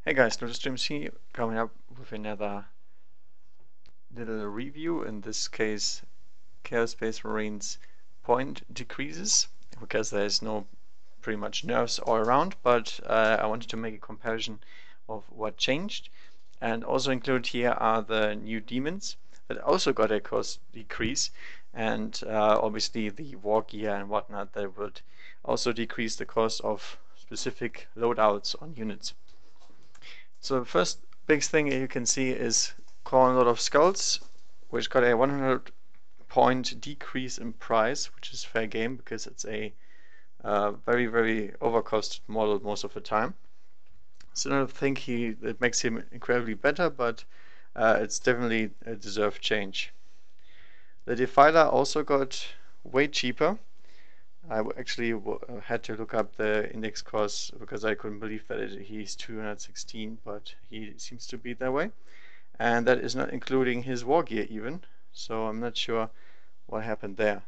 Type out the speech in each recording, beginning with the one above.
Hey guys, Streams here, coming up with another little review. In this case, Chaos Space Marine's point decreases because there's no pretty much nerfs all around, but I wanted to make a comparison of what changed. And also included here are the new demons that also got a cost decrease, and obviously the wargear and whatnot that would also decrease the cost of specific loadouts on units. So the first big thing you can see is calling a lot of skulls, which got a 100 point decrease in price, which is fair game because it's a very overcosted model most of the time. So I don't think it makes him incredibly better, but it's definitely a deserved change. The Defiler also got way cheaper. I actually had to look up the index cost because I couldn't believe that he's 216, but he seems to be that way. And that is not including his war gear even, so I'm not sure what happened there.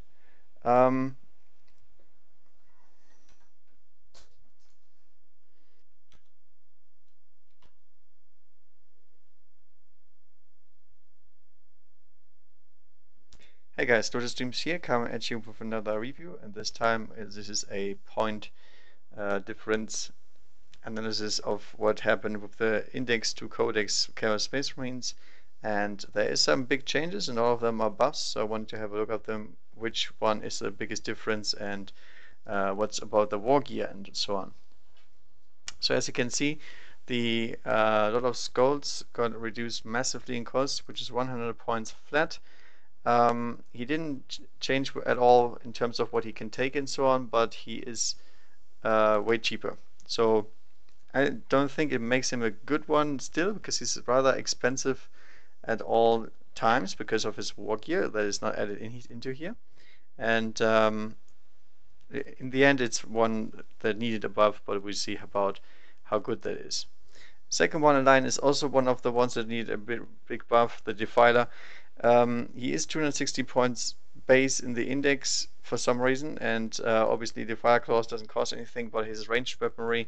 Hey guys, Streams here, coming at you with another review, and this time this is a point difference analysis of what happened with the index to Codex Chaos Space Marines, and there is some big changes, and all of them are buffs. So I wanted to have a look at them, which one is the biggest difference, and what's about the war gear and so on. So as you can see, the lot of skulls got reduced massively in cost, which is 100 points flat. He didn't change at all in terms of what he can take and so on, but he is way cheaper. So I don't think it makes him a good one still, because he's rather expensive at all times because of his war gear that is not added into here. And in the end, it's one that needed a buff, but we see about how good that is. Second one in line is also one of the ones that need a big buff, the Defiler. He is 260 points base in the index for some reason, and obviously the Fire Claws doesn't cost anything, but his ranged weaponry,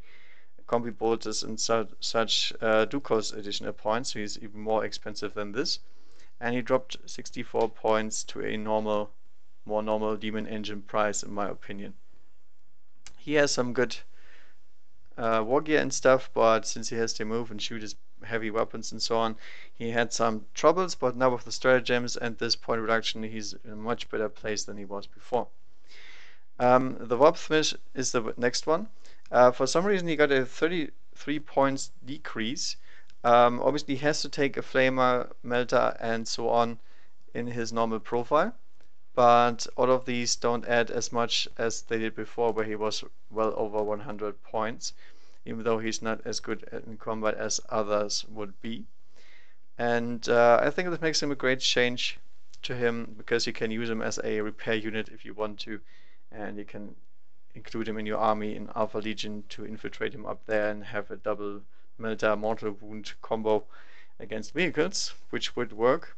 combi bolters and such do cost additional points, so he's even more expensive than this. And he dropped 64 points to a more normal Demon Engine price, in my opinion. He has some good war gear and stuff, but since he has to move and shoot his heavy weapons and so on, he had some troubles, but now with the stratagems and this point reduction, he's in a much better place than he was before. The Warpsmith is the next one. For some reason, he got a 33 points decrease. Obviously, he has to take a flamer, melter, and so on in his normal profile, but all of these don't add as much as they did before, where he was well over 100 points, even though he's not as good in combat as others would be. And I think this makes him a great change to him, because you can use him as a repair unit if you want to, and you can include him in your army in Alpha Legion to infiltrate him up there and have a double melter mortal wound combo against vehicles, which would work.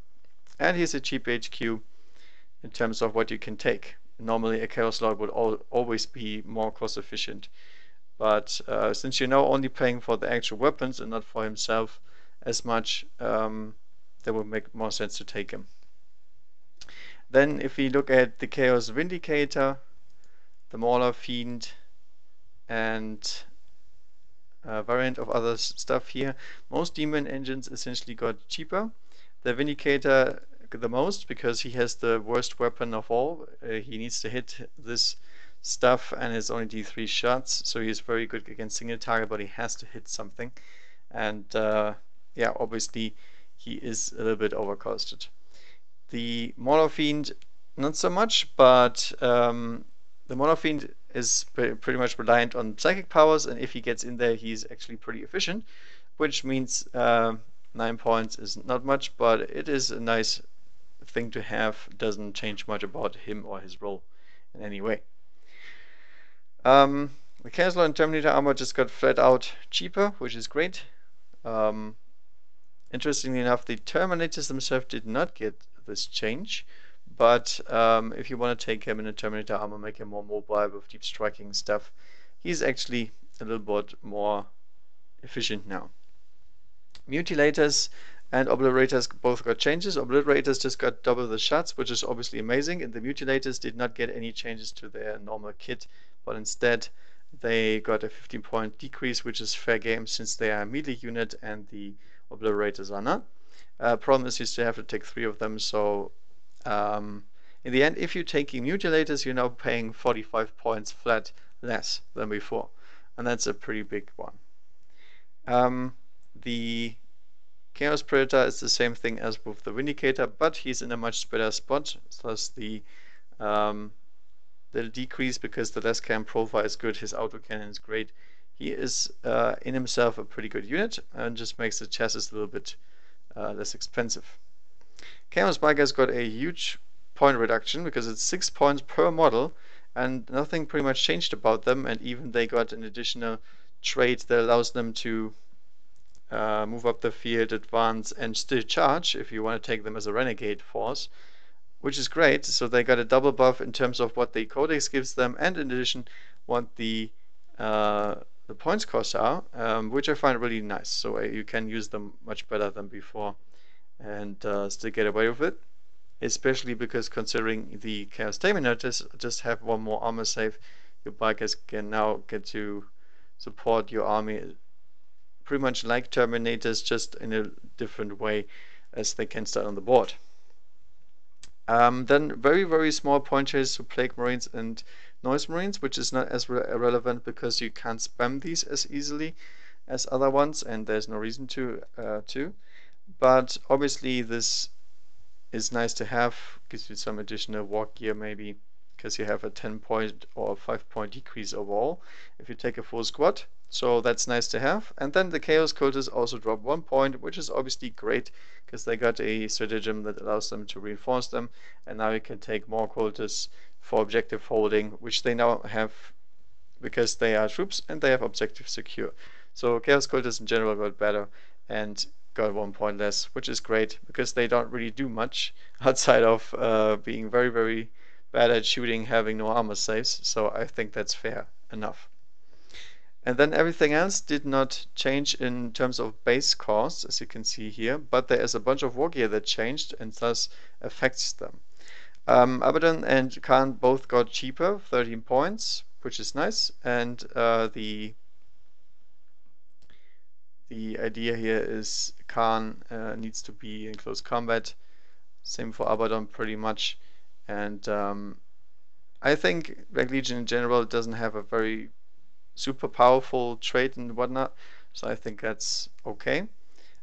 And he's a cheap HQ in terms of what you can take. Normally a Chaos Lord would always be more cost efficient, but since you're now only paying for the actual weapons and not for himself as much, that would make more sense to take him. Then if we look at the Chaos Vindicator, the Mauler Fiend, and variant of other stuff here, most demon engines essentially got cheaper. The Vindicator the most, because he has the worst weapon of all. He needs to hit this stuff, and it's only D3 shots, so he's very good against single target, but he has to hit something. And yeah, obviously he is a little bit overcosted. The Mauler Fiend, not so much, but the Mauler Fiend is pretty much reliant on psychic powers, and if he gets in there, he's actually pretty efficient, which means 9 points is not much, but it is a nice thing to have. Doesn't change much about him or his role in any way. The Chaos Lord and Terminator armor just got flat out cheaper, which is great. Interestingly enough, the Terminators themselves did not get this change, but if you want to take him in a Terminator armor, make him more mobile with deep striking stuff, he's actually a little bit more efficient now. Mutilators and Obliterators both got changes. Obliterators just got double the shots, which is obviously amazing, and the Mutilators did not get any changes to their normal kit, but instead they got a 15-point decrease, which is fair game since they are a melee unit and the Obliterators are not. Problem is you still have to take 3 of them, so in the end, if you're taking Mutilators, you're now paying 45 points flat less than before, and that's a pretty big one. The Chaos Predator is the same thing as with the Vindicator, but he's in a much better spot, thus the little decrease because the less cam profile is good, his autocannon is great. He is in himself a pretty good unit and just makes the chassis a little bit less expensive. Chaos Biker's got a huge point reduction because it's 6 points per model and nothing pretty much changed about them, and even they got an additional trait that allows them to move up the field, advance, and still charge if you want to take them as a renegade force, which is great. So they got a double buff in terms of what the Codex gives them, and in addition, what the points costs are, which I find really nice. So you can use them much better than before, and still get away with it. Especially because considering the Chaos Terminators just have one more armor save, your bikers can now get to support your army pretty much like Terminators, just in a different way as they can start on the board. Then very, very small point changes to Plague Marines and Noise Marines, which is not as relevant because you can't spam these as easily as other ones, and there's no reason to. But obviously this is nice to have, gives you some additional wargear maybe, because you have a 10-point or 5-point decrease overall if you take a full squad. So that's nice to have. And then the Chaos Cultists also drop 1 point, which is obviously great because they got a stratagem that allows them to reinforce them. And now you can take more Cultists for objective holding, which they now have because they are troops and they have objective secure. So Chaos Cultists in general got better and got 1 point less, which is great because they don't really do much outside of being very, very bad at shooting, having no armor saves. So I think that's fair enough. And then everything else did not change in terms of base costs, as you can see here, but there is a bunch of wargear that changed and thus affects them. Abaddon and Khan both got cheaper, 13 points, which is nice, and the idea here is Khan needs to be in close combat, same for Abaddon pretty much, and I think Black Legion in general doesn't have a very super powerful trait and whatnot, so I think that's okay.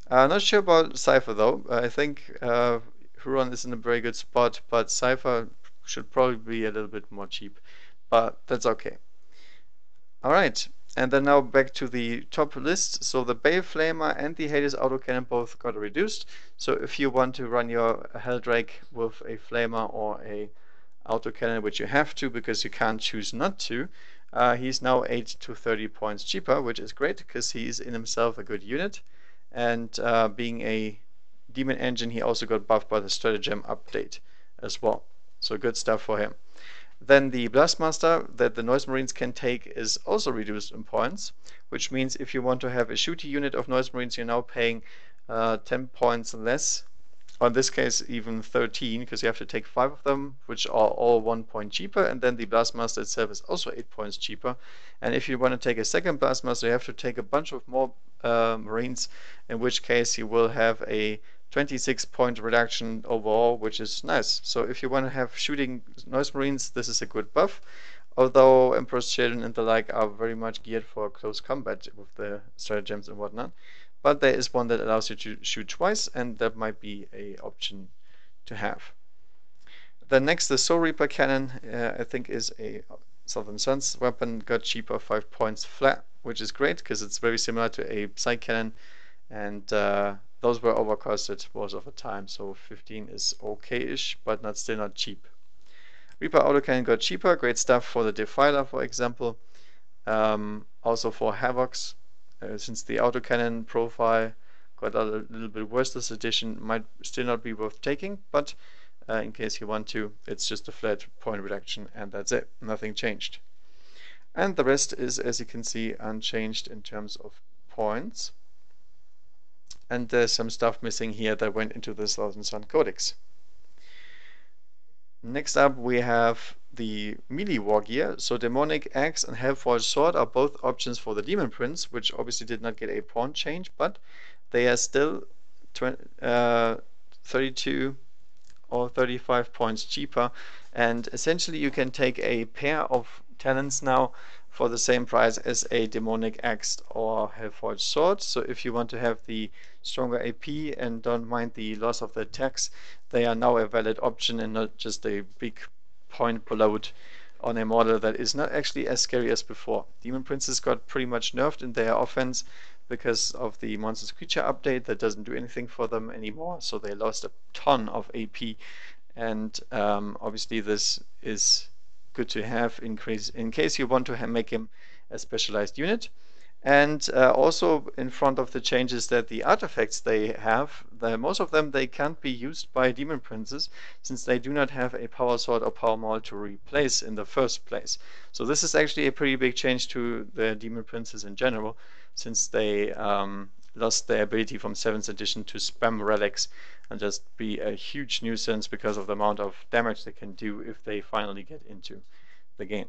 Not sure about Cypher though. I think Huron is in a very good spot, but Cypher should probably be a little bit more cheap, but that's okay. Alright, and then now back to the top list. So the Bale Flamer and the Hades Autocannon both got reduced. So if you want to run your Helldrake with a Flamer or a Autocannon, which you have to because you can't choose not to, he's now 8 to 30 points cheaper, which is great because he's in himself a good unit. And being a Demon Engine, he also got buffed by the Stratagem update as well. So good stuff for him. Then the Blastmaster that the Noise Marines can take is also reduced in points, which means if you want to have a shooty unit of Noise Marines, you're now paying 10 points less. Or in this case, even 13, because you have to take 5 of them, which are all 1 point cheaper. And then the Blastmaster itself is also 8 points cheaper. And if you want to take a second Blastmaster, you have to take a bunch of more Marines, in which case you will have a 26-point reduction overall, which is nice. So if you want to have shooting Noise Marines, this is a good buff. Although Emperor's Children and the like are very much geared for close combat with the stratagems and whatnot. But there is one that allows you to shoot twice, and that might be an option to have. Then next, the Soul Reaper Cannon, I think is a Southern Suns weapon, got cheaper 5 points flat, which is great because it's very similar to a Psych Cannon, and those were overcosted most of the time, so 15 is okay-ish, but still not cheap. Reaper Autocannon got cheaper, great stuff for the Defiler, for example. Also for Havocs, since the Autocannon profile got a little bit worse this edition, might still not be worth taking, but in case you want to, it's just a flat point reduction, and that's it. Nothing changed. And the rest is, as you can see, unchanged in terms of points. and there's some stuff missing here that went into the Thousand Sun Codex. Next up we have the melee wargear. So Demonic Axe and Hellforged Sword are both options for the Demon Prince, which obviously did not get a pawn change, but they are still 32 or 35 points cheaper, and essentially you can take a pair of talents now for the same price as a Demonic Axe or Hellforged Sword. So if you want to have the stronger AP and don't mind the loss of the attacks, they are now a valid option and not just a big point bloat on a model that is not actually as scary as before. Demon Princes got pretty much nerfed in their offense because of the Monsters Creature update that doesn't do anything for them anymore, so they lost a ton of AP, and obviously this is good to have in case you want to make him a specialized unit. And also in front of the changes that the artifacts they have, most of them they can't be used by Demon Princes since they do not have a Power Sword or Power Maul to replace in the first place. So this is actually a pretty big change to the Demon Princes in general, since they lost their ability from 7th edition to spam relics and just be a huge nuisance because of the amount of damage they can do if they finally get into the game.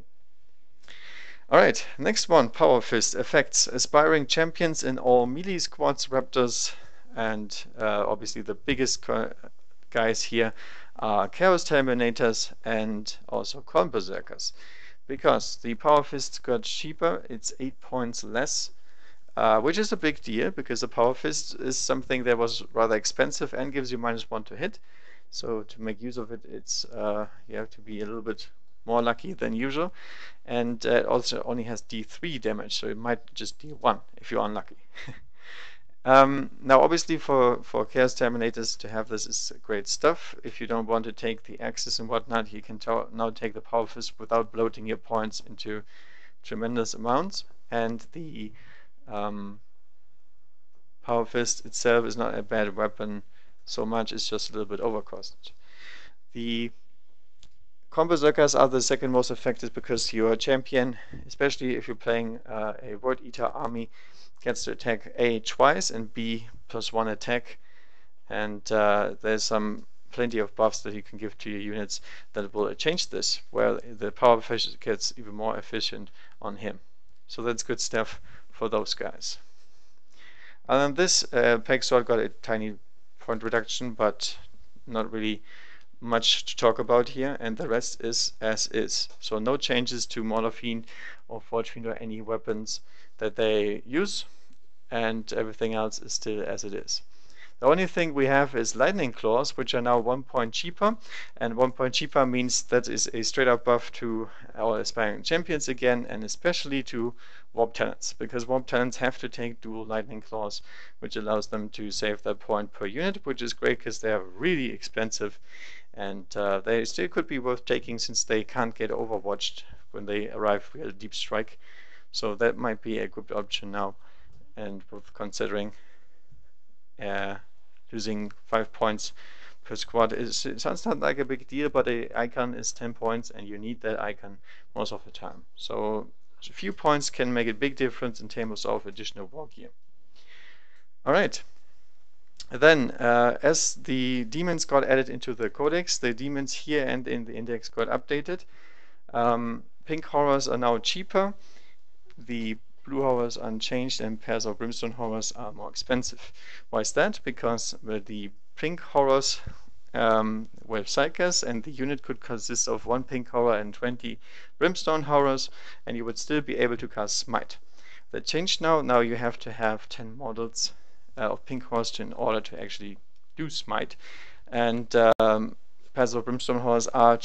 Alright, next one, Power Fist effects. Aspiring champions in all melee squads, raptors, and obviously the biggest guys here are Chaos Terminators and also Corn Berserkers. Because the Power Fist got cheaper, it's 8 points less, which is a big deal because the Power Fist is something that was rather expensive and gives you -1 to hit. So to make use of it, it's you have to be a little bit more lucky than usual, and also only has D3 damage, so it might just D1 if you're unlucky. Now obviously for Chaos Terminators to have this is great stuff. If you don't want to take the axes and whatnot, you can now take the Power Fist without bloating your points into tremendous amounts, and the Power Fist itself is not a bad weapon so much, it's just a little bit overcosted. The Corn Berserkers are the second most effective because your champion, especially if you're playing a Word Eater army, gets to attack A twice and B +1 attack, and there's plenty of buffs that you can give to your units that will change this, where the Power Fist gets even more efficient on him. So that's good stuff for those guys. Other than this, Peg Sword got a tiny point reduction, but not really much to talk about here, and the rest is as is. So no changes to Mortal Fiend or Forge Fiend or any weapons that they use, and everything else is still as it is. The only thing we have is Lightning Claws, which are now 1 point cheaper, and 1 point cheaper means that is a straight up buff to our Aspiring Champions again, and especially to Warp Talents, because Warp Talents have to take dual Lightning Claws, which allows them to save that point per unit, which is great because they are really expensive, and they still could be worth taking since they can't get overwatched when they arrive with a deep strike. So that might be a good option now, and worth considering. Losing 5 points per squad it sounds not like a big deal, but an icon is 10 points and you need that icon most of the time. So a few points can make a big difference in terms of additional war gear. Alright. Then, as the demons got added into the codex, the demons here and in the index got updated. Pink horrors are now cheaper, the blue horrors are unchanged, and pairs of brimstone horrors are more expensive. Why is that? Because the pink horrors were psychers, and the unit could consist of 1 pink horror and 20 brimstone horrors, and you would still be able to cast Smite. That changed now. Now you have to have 10 models of pink horse in order to actually do Smite, and pairs of brimstone horse are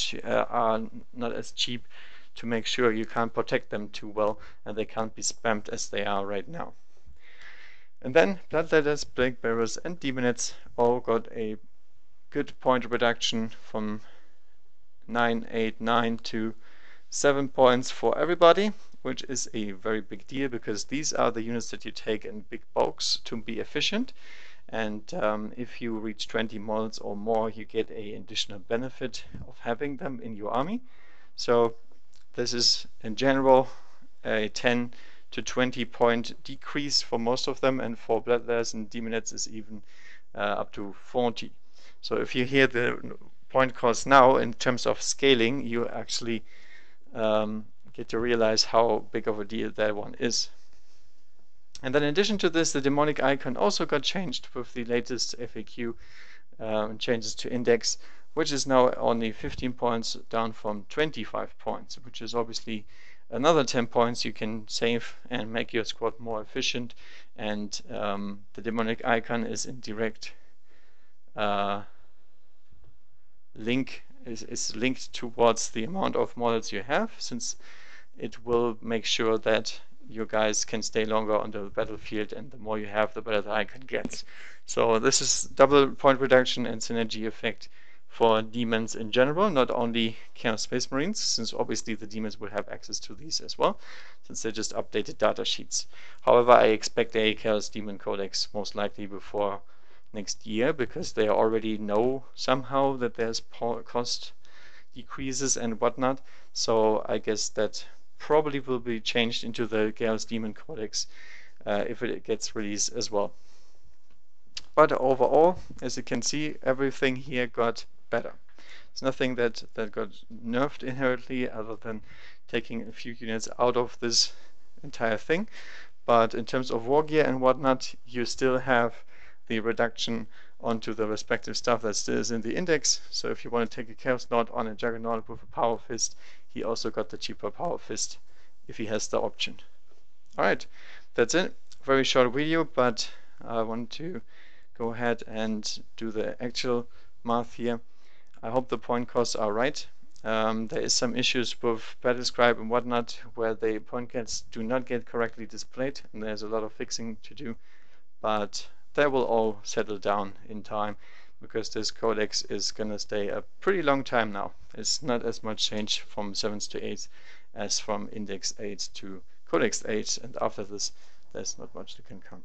not as cheap to make sure you can't protect them too well and they can't be spammed as they are right now. And then Bloodletters, Plague Bearers, and Demonids all got a good point reduction from 989 to 7 points for everybody, which is a very big deal because these are the units that you take in big bulks to be efficient, and if you reach 20 models or more you get an additional benefit of having them in your army. So this is in general a 10 to 20 point decrease for most of them, and for bloodletters and demonets is even up to 40. So if you hear the point cost now in terms of scaling, you actually get to realize how big of a deal that one is. And then in addition to this, the demonic icon also got changed with the latest FAQ changes to index, which is now only 15 points down from 25 points, which is obviously another 10 points you can save and make your squad more efficient. And the demonic icon is in direct link is linked towards the amount of models you have, since it will make sure that your guys can stay longer on the battlefield, and the more you have, the better the icon gets. So this is double point reduction and synergy effect for demons in general, not only Chaos Space Marines, since obviously the demons will have access to these as well, since they just updated data sheets. However, I expect a Chaos Demon Codex most likely before next year, because they already know somehow that there's cost decreases and whatnot. So I guess that probably will be changed into the Chaos Demon Codex if it gets released as well. But overall, as you can see, everything here got better. It's nothing that got nerfed inherently, other than taking a few units out of this entire thing. But in terms of wargear and whatnot, you still have the reduction onto the respective stuff that still is in the index. So if you want to take a Chaos Lord on a Juggernaut with a Power Fist, he also got the cheaper Power Fist if he has the option. Alright, that's it. Very short video, but I want to go ahead and do the actual math here. I hope the point costs are right. There is some issues with Battlescribe and whatnot, where the point costs do not get correctly displayed, and there's a lot of fixing to do, but that will all settle down in time, because this codex is gonna stay a pretty long time now. It's not as much change from 7s to 8s as from index 8 to codex 8, and after this there's not much that can come.